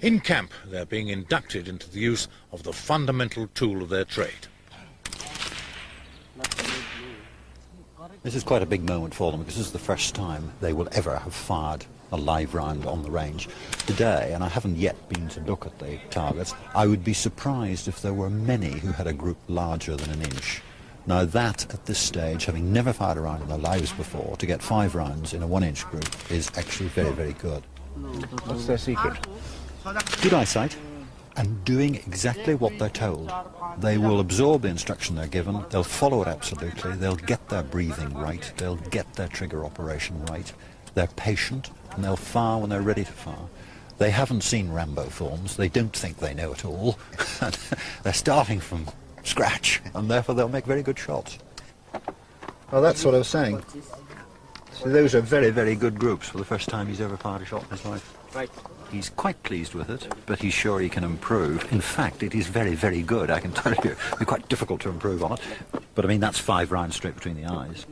[SPEAKER 1] In camp, they're being inducted into the use of the fundamental tool of their trade.
[SPEAKER 6] This is quite a big moment for them because this is the first time they will ever have fired a live round on the range. Today, and I haven't yet been to look at the targets, I would be surprised if there were many who had a group larger than an inch. Now that, at this stage, having never fired a round in their lives before, to get 5 rounds in a 1-inch group is actually very, very good.
[SPEAKER 5] What's their secret?
[SPEAKER 6] Good eyesight and doing exactly what they're told. They will absorb the instruction they're given, they'll follow it absolutely, they'll get their breathing right, they'll get their trigger operation right, they're patient, and they'll fire when they're ready to fire. They haven't seen Rambo films, they don't think they know it all. They're starting from scratch, and therefore they'll make very good shots. Well, that's what I was saying. So those are very, very good groups for the first time he's ever fired a shot in his life.
[SPEAKER 10] Right.
[SPEAKER 6] He's quite pleased with it, but he's sure he can improve. In fact, it is very, very good, I can tell you. It'll be quite difficult to improve on it. But I mean, that's 5 rounds straight between the eyes.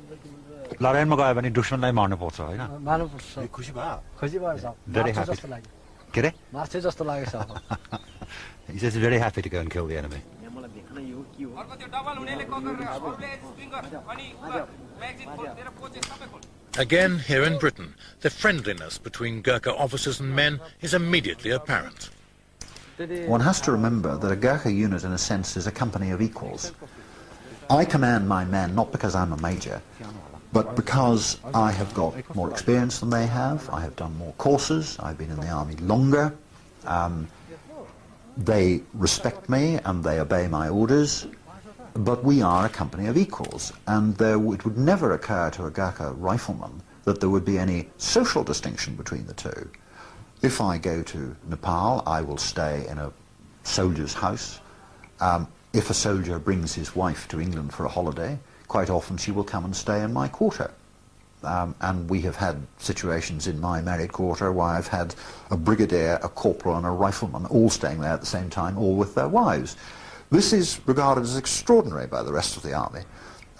[SPEAKER 6] Very happy. Get it? He says he's very happy to go and kill the enemy.
[SPEAKER 1] Again, here in Britain, the friendliness between Gurkha officers and men is immediately apparent.
[SPEAKER 6] One has to remember that a Gurkha unit, in a sense, is a company of equals. I command my men not because I'm a major, but because I have got more experience than they have. I have done more courses, I've been in the army longer. They respect me and they obey my orders. But we are a company of equals, and it would never occur to a Gurkha rifleman that there would be any social distinction between the two. If I go to Nepal, I will stay in a soldier's house. If a soldier brings his wife to England for a holiday, quite often she will come and stay in my quarter. And we have had situations in my married quarter where I've had a brigadier, a corporal and a rifleman all staying there at the same time, all with their wives. This is regarded as extraordinary by the rest of the army,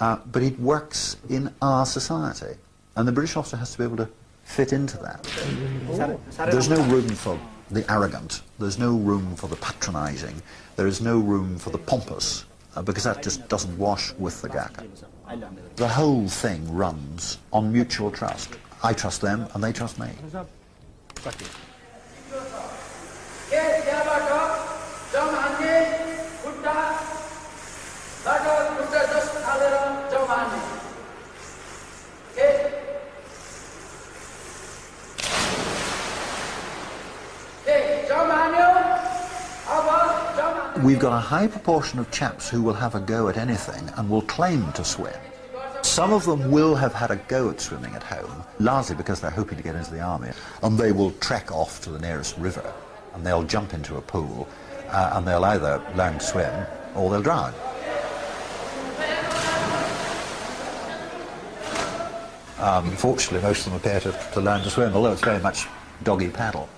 [SPEAKER 6] but it works in our society, and the British officer has to be able to fit into that. There's no room for the arrogant, there's no room for the patronising, there is no room for the pompous, because that just doesn't wash with the Gurkha. The whole thing runs on mutual trust. I trust them, and they trust me. We've got a high proportion of chaps who will have a go at anything and will claim to swim. Some of them will have had a go at swimming at home, largely because they're hoping to get into the army, and they will trek off to the nearest river and they'll jump into a pool and they'll either learn to swim or they'll drown. Fortunately, most of them appear to learn to swim, although it's very much doggy paddle.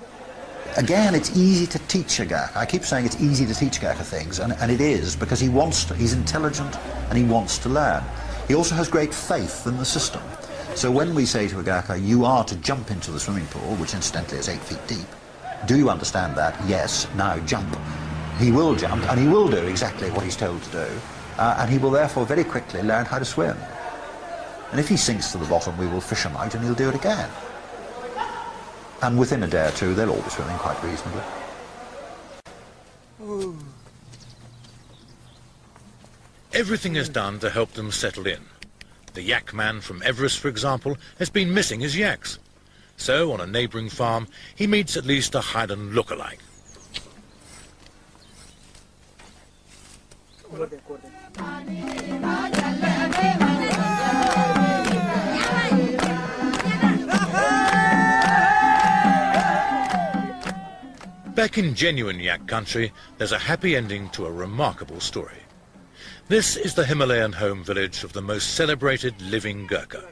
[SPEAKER 6] Again, it's easy to teach a Gurkha. I keep saying it's easy to teach Gurkha things, and it is, because he wants to. He's intelligent and he wants to learn. He also has great faith in the system. So when we say to a Gurkha, you are to jump into the swimming pool, which incidentally is 8 feet deep, do you understand that? Yes, now jump. He will jump, and he will do exactly what he's told to do, and he will therefore very quickly learn how to swim. And if he sinks to the bottom, we will fish him out and he'll do it again. And within a day or two, they'll all be swimming quite reasonably.
[SPEAKER 1] Everything is done to help them settle in. The yak man from Everest, for example, has been missing his yaks. So, on a neighbouring farm, he meets at least a Highland look-alike. Back in genuine yak country, there's a happy ending to a remarkable story. This is the Himalayan home village of the most celebrated living Gurkha.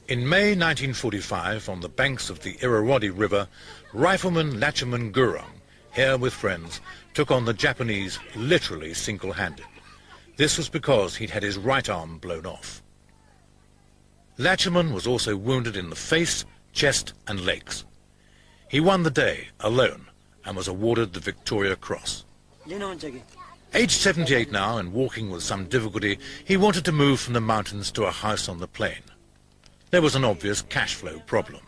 [SPEAKER 1] In May 1945, on the banks of the Irrawaddy River, rifleman Lachaman Gurung, here with friends, took on the Japanese literally single-handed. This was because he'd had his right arm blown off. Lachaman was also wounded in the face, chest and legs. He won the day alone and was awarded the Victoria Cross. Aged 78 now and walking with some difficulty, he wanted to move from the mountains to a house on the plain. There was an obvious cash flow problem.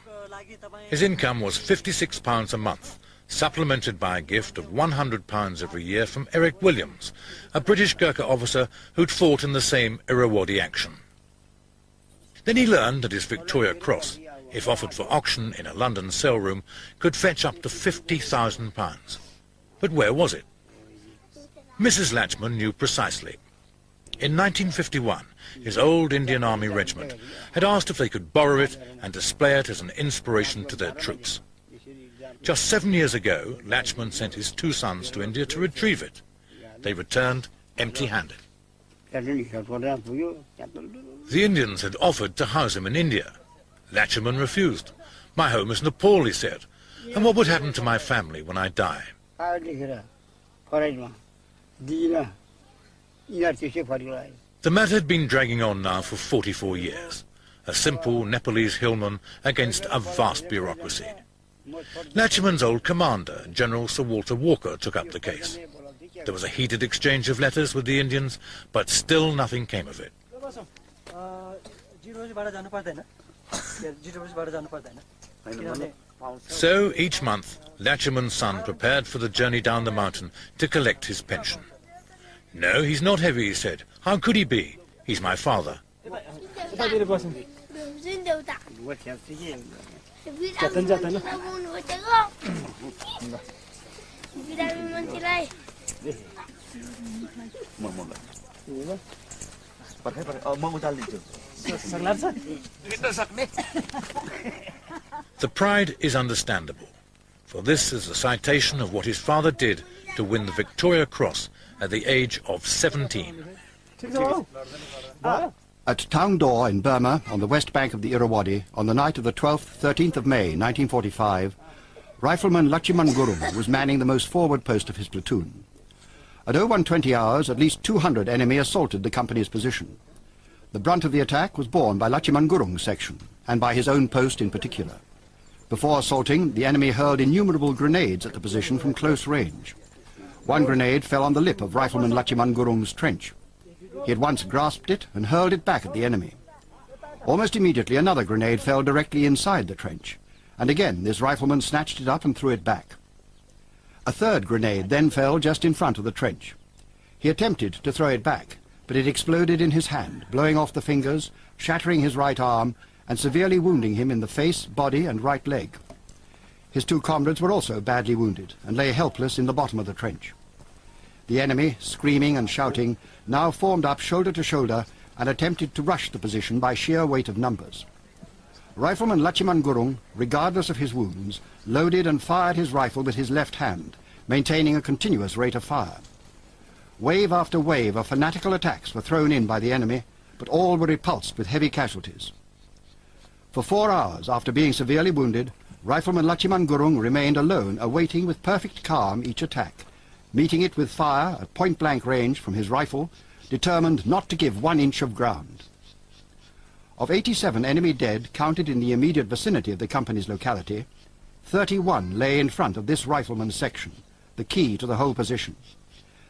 [SPEAKER 1] His income was £56 a month, supplemented by a gift of £100 every year from Eric Williams, a British Gurkha officer who'd fought in the same Irrawaddy action. Then he learned that his Victoria Cross, if offered for auction in a London sale room, could fetch up to £50,000. But where was it? Mrs. Latchman knew precisely. In 1951, his old Indian Army regiment had asked if they could borrow it and display it as an inspiration to their troops. Just 7 years ago, Latchman sent his 2 sons to India to retrieve it. They returned empty-handed. The Indians had offered to house him in India. Lachaman refused. My home is Nepal, he said, and what would happen to my family when I die? The matter had been dragging on now for 44 years. A simple Nepalese hillman against a vast bureaucracy. Lachaman's old commander, General Sir Walter Walker, took up the case. There was a heated exchange of letters with the Indians, but still nothing came of it. So, each month, Lachaman's son prepared for the journey down the mountain to collect his pension. No, he's not heavy, he said. How could he be? He's my father. The pride is understandable, for this is a citation of what his father did to win the Victoria Cross at the age of 17.
[SPEAKER 7] At Taungdaw in Burma, on the west bank of the Irrawaddy, on the night of the 12th, 13th of May, 1945, Rifleman Lachaman Gurung was manning the most forward post of his platoon. At 0120 hours, at least 200 enemy assaulted the company's position. The brunt of the attack was borne by Lachaman Gurung's section, and by his own post in particular. Before assaulting, the enemy hurled innumerable grenades at the position from close range. One grenade fell on the lip of Rifleman Lachaman Gurung's trench. He at once grasped it and hurled it back at the enemy. Almost immediately another grenade fell directly inside the trench, and again this rifleman snatched it up and threw it back. A third grenade then fell just in front of the trench. He attempted to throw it back, but it exploded in his hand, blowing off the fingers, shattering his right arm, and severely wounding him in the face, body, and right leg. His 2 comrades were also badly wounded and lay helpless in the bottom of the trench. The enemy, screaming and shouting, now formed up shoulder to shoulder and attempted to rush the position by sheer weight of numbers. Rifleman Lachaman Gurung, regardless of his wounds, loaded and fired his rifle with his left hand maintaining a continuous rate of fire. Wave after wave of fanatical attacks were thrown in by the enemy, but all were repulsed with heavy casualties. For 4 hours after being severely wounded, Rifleman Lachiman Gurung remained alone, awaiting with perfect calm each attack, meeting it with fire at point-blank range from his rifle, determined not to give 1 inch of ground. Of 87 enemy dead counted in the immediate vicinity of the company's locality, 31 lay in front of this rifleman's section, the key to the whole position.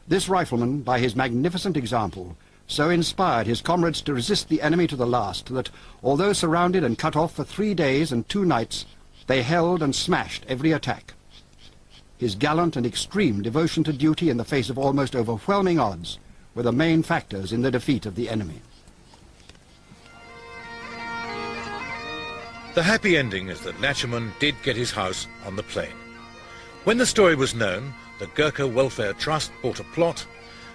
[SPEAKER 7] This rifleman, by his magnificent example, so inspired his comrades to resist the enemy to the last that, although surrounded and cut off for 3 days and 2 nights, they held and smashed every attack. His gallant and extreme devotion to duty in the face of almost overwhelming odds were the main factors in the defeat of the enemy.
[SPEAKER 1] The happy ending is that Lachiman did get his house on the plain. When the story was known, the Gurkha Welfare Trust bought a plot,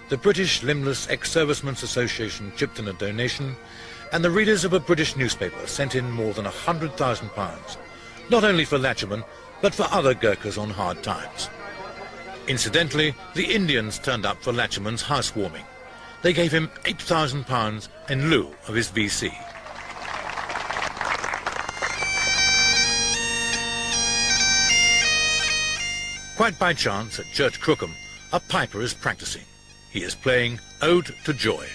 [SPEAKER 1] the British Limbless Ex-Servicemen's Association chipped in a donation, and the readers of a British newspaper sent in more than £100,000, not only for Lachiman, but for other Gurkhas on hard times. Incidentally, the Indians turned up for Lachiman's housewarming. They gave him £8,000 in lieu of his VC. Quite by chance, at Church Crookham, a piper is practicing. He is playing Ode to Joy.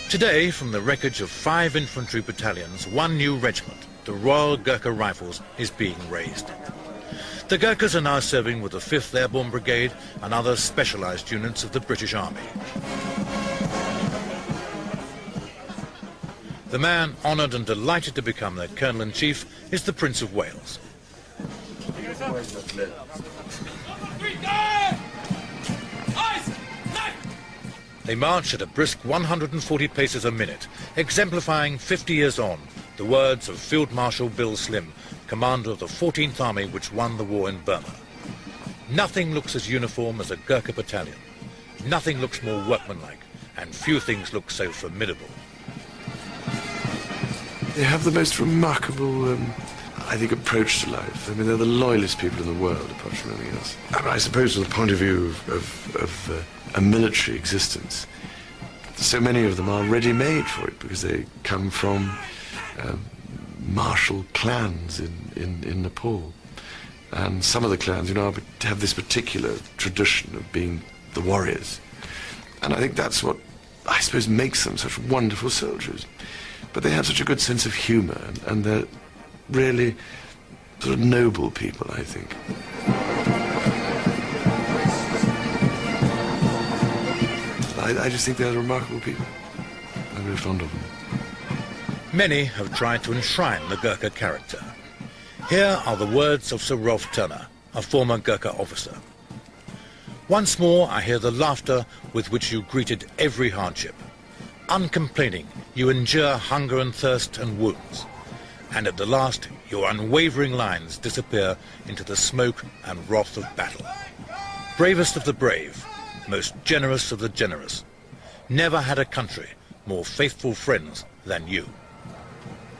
[SPEAKER 1] Today, from the wreckage of 5 infantry battalions, 1 new regiment, the Royal Gurkha Rifles, is being raised. The Gurkhas are now serving with the 5th Airborne Brigade and other specialised units of the British Army. The man honoured and delighted to become their Colonel-in-Chief is the Prince of Wales. They march at a brisk 140 paces a minute, exemplifying 50 years on the words of Field Marshal Bill Slim, commander of the 14th Army which won the war in Burma. Nothing looks as uniform as a Gurkha battalion. Nothing looks more workmanlike, and few things look so formidable.
[SPEAKER 19] They have the most remarkable, I think, approach to life. I mean, they're the loyalest people in the world, apart from anything else. And I suppose from the point of view of a military existence, so many of them are ready-made for it, because they come from martial clans in Nepal. And some of the clans, you know, have this particular tradition of being the warriors. And I think that's what, I suppose, makes them such wonderful soldiers. But they have such a good sense of humour, and they're really sort of noble people, I think. I just think they're remarkable people. I'm very fond of them.
[SPEAKER 1] Many have tried to enshrine the Gurkha character. Here are the words of Sir Rolf Turner, a former Gurkha officer. Once more I hear the laughter with which you greeted every hardship. Uncomplaining, you endure hunger and thirst and wounds. And at the last, your unwavering lines disappear into the smoke and wrath of battle. Bravest of the brave, most generous of the generous. Never had a country more faithful friends than you.